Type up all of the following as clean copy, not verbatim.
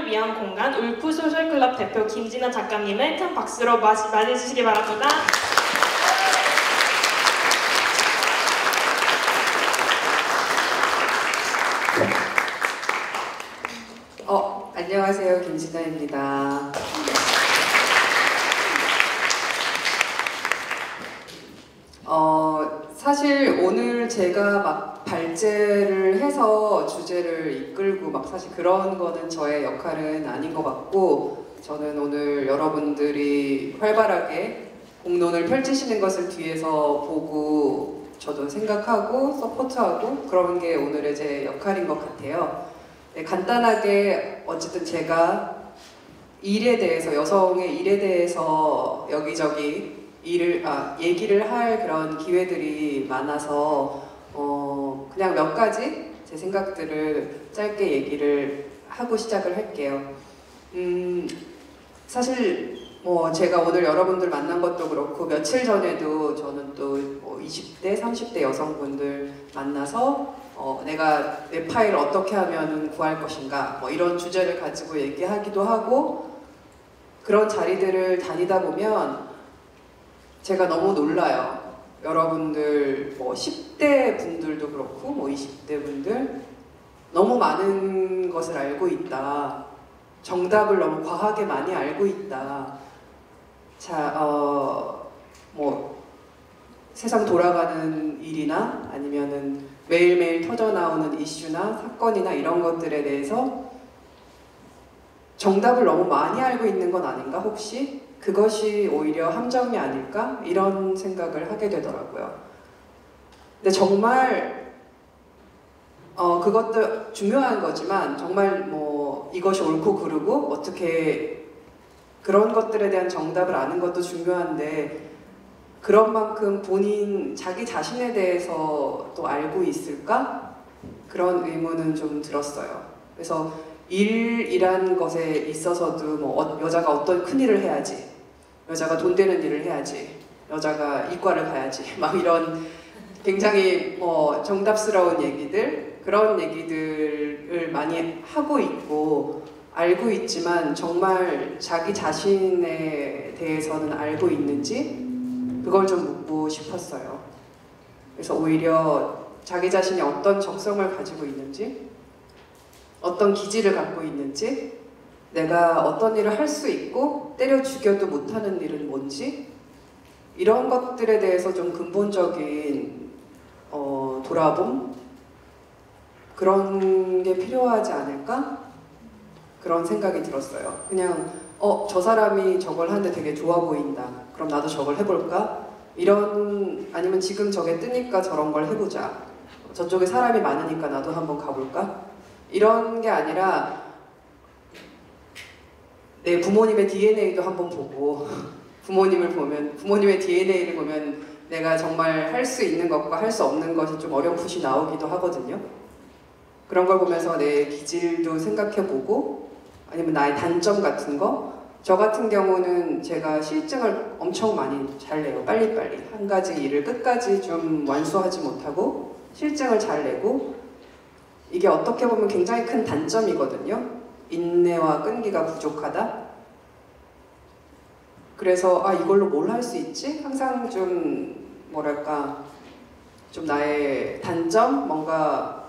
위한 공간 울프 소셜클럽 대표 김진아 작가님을 큰 박수로 맞이해주시기 바랍니다. 안녕하세요. 김진아입니다. 사실 오늘 제가 막 발제를 해서 주제를 이끌고 막 사실 그런 거는 저의 역할은 아닌 것 같고, 저는 오늘 여러분들이 활발하게 공론을 펼치시는 것을 뒤에서 보고 저도 생각하고 서포트하고 그런 게 오늘의 제 역할인 것 같아요. 네, 간단하게 어쨌든 제가 일에 대해서, 여성의 일에 대해서 여기저기 얘기를 할 그런 기회들이 많아서 그냥 몇 가지 제 생각들을 짧게 얘기를 하고 시작을 할게요. 사실 제가 오늘 여러분들 만난 것도 그렇고 며칠 전에도 저는 또 20대, 30대 여성분들 만나서 내가 내 파일을 어떻게 하면 구할 것인가 이런 주제를 가지고 얘기하기도 하고, 그런 자리들을 다니다 보면 제가 너무 놀라요. 여러분들 10대 분들도 그렇고 20대 분들 너무 많은 것을 알고 있다. 정답을 너무 과하게 많이 알고 있다. 자, 세상 돌아가는 일이나 아니면은 매일매일 터져나오는 이슈나 사건이나 이런 것들에 대해서 정답을 너무 많이 알고 있는 건 아닌가 혹시? 그것이 오히려 함정이 아닐까? 이런 생각을 하게 되더라고요. 근데 정말 그것도 중요한 거지만 정말 이것이 옳고 그르고 어떻게 그런 것들에 대한 정답을 아는 것도 중요한데, 그런 만큼 자기 자신에 대해서 또 알고 있을까? 그런 의문은 좀 들었어요. 그래서 일이란 것에 있어서도 여자가 어떤 큰일을 해야지, 여자가 돈 되는 일을 해야지, 여자가 이과를 가야지, 막 이런 굉장히 정답스러운 얘기들, 그런 얘기들을 많이 하고 있고 알고 있지만 정말 자기 자신에 대해서는 알고 있는지 그걸 좀 묻고 싶었어요. 그래서 오히려 자기 자신이 어떤 적성을 가지고 있는지, 어떤 기질을 갖고 있는지, 내가 어떤 일을 할 수 있고 때려 죽여도 못하는 일은 뭔지, 이런 것들에 대해서 좀 근본적인 돌아봄? 그런 게 필요하지 않을까? 그런 생각이 들었어요. 그냥 저 사람이 저걸 하는데 되게 좋아 보인다. 그럼 나도 저걸 해볼까? 아니면 지금 저게 뜨니까 저런 걸 해보자. 저쪽에 사람이 많으니까 나도 한번 가볼까? 이런 게 아니라 내 부모님의 DNA도 한번 보고 부모님의 DNA를 보면 내가 정말 할 수 있는 것과 할 수 없는 것이 좀 어렴풋이 나오기도 하거든요. 그런 걸 보면서 내 기질도 생각해보고, 아니면 나의 단점 같은 거. 저 같은 경우는 제가 실증을 엄청 많이 잘 내요. 빨리빨리. 한 가지 일을 끝까지 좀 완수하지 못하고 실증을 잘 내고, 이게 어떻게 보면 굉장히 큰 단점이거든요. 인내와 끈기가 부족하다. 그래서 이걸로 뭘 할 수 있지? 항상 좀 좀 나의 단점? 뭔가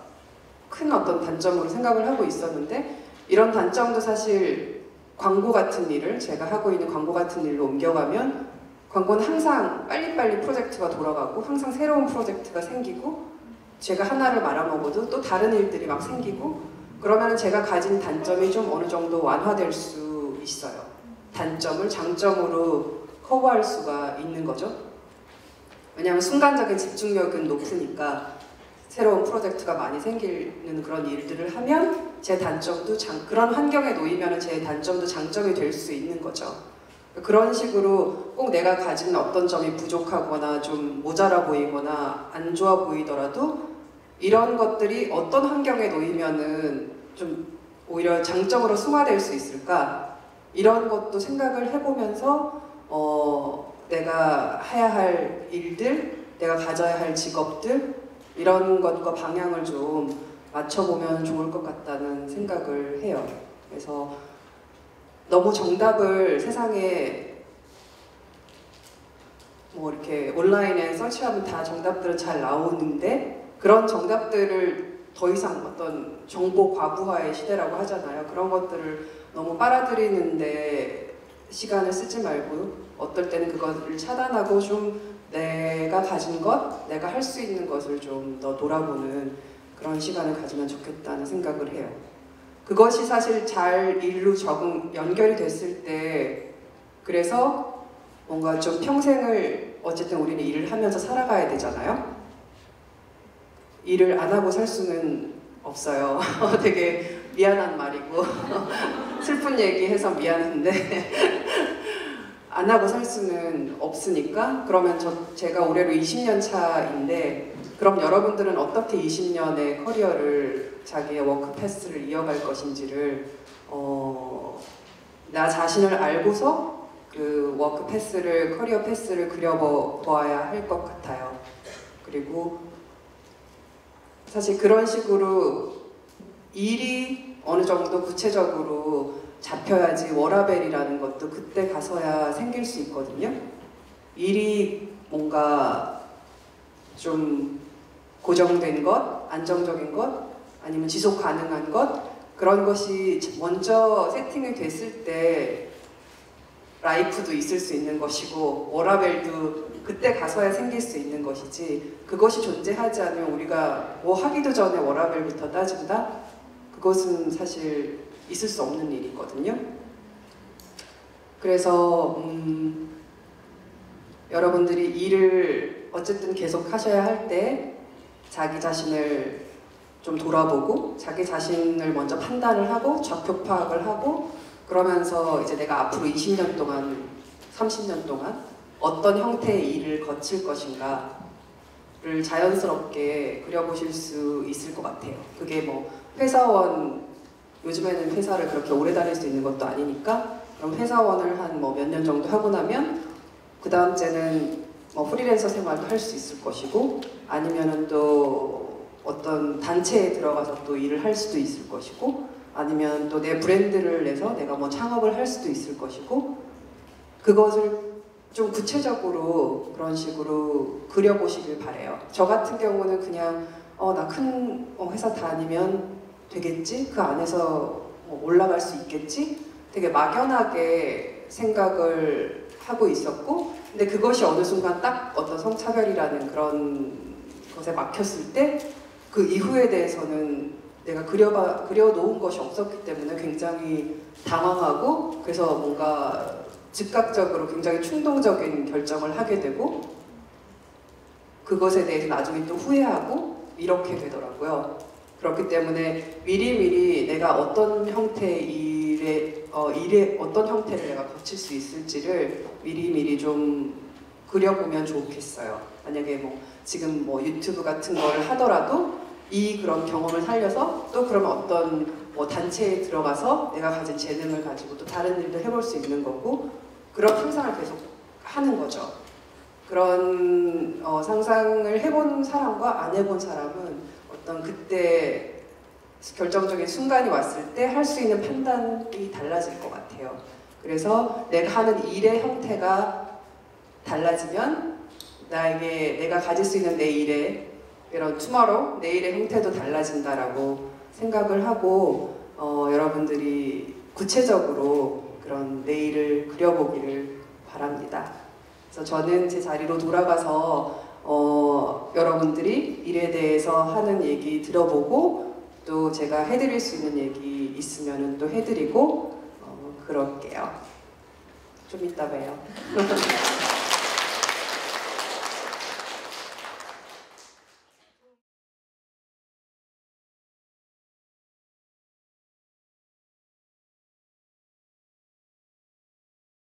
큰 어떤 단점으로 생각을 하고 있었는데, 이런 단점도 사실 광고 같은 일을, 제가 하고 있는 광고 같은 일로 옮겨가면 광고는 항상 빨리빨리 프로젝트가 돌아가고 항상 새로운 프로젝트가 생기고, 제가 하나를 말아먹어도 또 다른 일들이 막 생기고, 그러면 제가 가진 단점이 좀 어느 정도 완화될 수 있어요. 단점을 장점으로 커버할 수가 있는 거죠. 왜냐하면 순간적인 집중력은 높으니까 새로운 프로젝트가 많이 생기는 그런 일들을 하면 제 단점도 그런 환경에 놓이면 제 단점도 장점이 될 수 있는 거죠. 그런 식으로 꼭 내가 가진 어떤 점이 부족하거나 좀 모자라 보이거나 안 좋아 보이더라도 이런 것들이 어떤 환경에 놓이면은 좀 오히려 장점으로 승화될 수 있을까? 이런 것도 생각을 해보면서 내가 해야 할 일들, 내가 가져야 할 직업들, 이런 것과 방향을 좀 맞춰보면 좋을 것 같다는 생각을 해요. 그래서 너무 정답을 세상에 뭐 이렇게 온라인에 서치하면 다 정답들은 잘 나오는데 그런 정답들을 더 이상 어떤 정보 과부하의 시대라고 하잖아요. 그런 것들을 너무 빨아들이는데 시간을 쓰지 말고 어떨 때는 그것을 차단하고 좀 내가 가진 것, 내가 할 수 있는 것을 좀 더 돌아보는 그런 시간을 가지면 좋겠다는 생각을 해요. 그것이 사실 잘 일로 연결이 됐을 때 그래서 뭔가 좀 평생을 어쨌든 우리는 일을 하면서 살아가야 되잖아요. 일을 안 하고 살 수는 없어요. 되게 미안한 말이고 슬픈 얘기해서 미안한데 안 하고 살 수는 없으니까 그러면 제가 올해로 20년 차인데 그럼 여러분들은 어떻게 20년의 커리어를 자기의 워크 패스를 이어갈 것인지를 나 자신을 알고서 그 워크 패스를 커리어 패스를 그려보아야 할 것 같아요. 그리고 사실 그런 식으로 일이 어느 정도 구체적으로 잡혀야지 워라밸이라는 것도 그때 가서야 생길 수 있거든요. 일이 뭔가 좀 고정된 것, 안정적인 것, 아니면 지속 가능한 것 그런 것이 먼저 세팅이 됐을 때 라이프도 있을 수 있는 것이고 워라밸도 그때 가서야 생길 수 있는 것이지 그것이 존재하지 않으면 우리가 뭐 하기도 전에 워라밸부터 따진다? 그것은 사실 있을 수 없는 일이거든요. 그래서 여러분들이 일을 어쨌든 계속 하셔야 할 때 자기 자신을 좀 돌아보고 자기 자신을 먼저 판단을 하고 좌표 파악을 하고 그러면서 이제 내가 앞으로 20년 동안 30년 동안 어떤 형태의 일을 거칠 것인가를 자연스럽게 그려보실 수 있을 것 같아요. 그게 뭐 회사원 요즘에는 회사를 그렇게 오래 다닐 수 있는 것도 아니니까 그럼 회사원을 한 뭐 몇 년 정도 하고 나면 그 다음 째는 뭐 프리랜서 생활도 할 수 있을 것이고 아니면은 또 어떤 단체에 들어가서 또 일을 할 수도 있을 것이고 아니면 또 내 브랜드를 내서 내가 뭐 창업을 할 수도 있을 것이고 그것을 좀 구체적으로 그런 식으로 그려보시길 바래요. 저 같은 경우는 그냥 나 큰 회사 다니면 되겠지? 그 안에서 올라갈 수 있겠지? 되게 막연하게 생각을 하고 있었고 근데 그것이 어느 순간 딱 어떤 성차별이라는 그런 것에 막혔을 때 그 이후에 대해서는 내가 그려놓은 것이 없었기 때문에 굉장히 당황하고 그래서 뭔가 즉각적으로 굉장히 충동적인 결정을 하게 되고 그것에 대해서 나중에 또 후회하고 이렇게 되더라고요. 그렇기 때문에 미리미리 내가 어떤 형태의 어떤 형태를 내가 거칠 수 있을지를 미리미리 좀 그려보면 좋겠어요. 만약에 뭐 지금 뭐 유튜브 같은 거를 하더라도 그런 경험을 살려서 또 그러면 어떤 뭐 단체에 들어가서 내가 가진 재능을 가지고 또 다른 일도 해볼 수 있는 거고 그런 상상을 계속 하는 거죠. 그런 상상을 해본 사람과 안 해본 사람은 어떤 그때 결정적인 순간이 왔을 때 할 수 있는 판단이 달라질 것 같아요. 그래서 내가 하는 일의 형태가 달라지면 내가 가질 수 있는 내 일의 이런 tomorrow, 내일의 형태도 달라진다라고 생각을 하고 여러분들이 구체적으로 그런 내일을 그려보기를 바랍니다. 그래서 저는 제 자리로 돌아가서 여러분들이 일에 대해서 하는 얘기 들어보고 또 제가 해드릴 수 있는 얘기 있으면 또 해드리고 그럴게요. 좀 이따 봬요.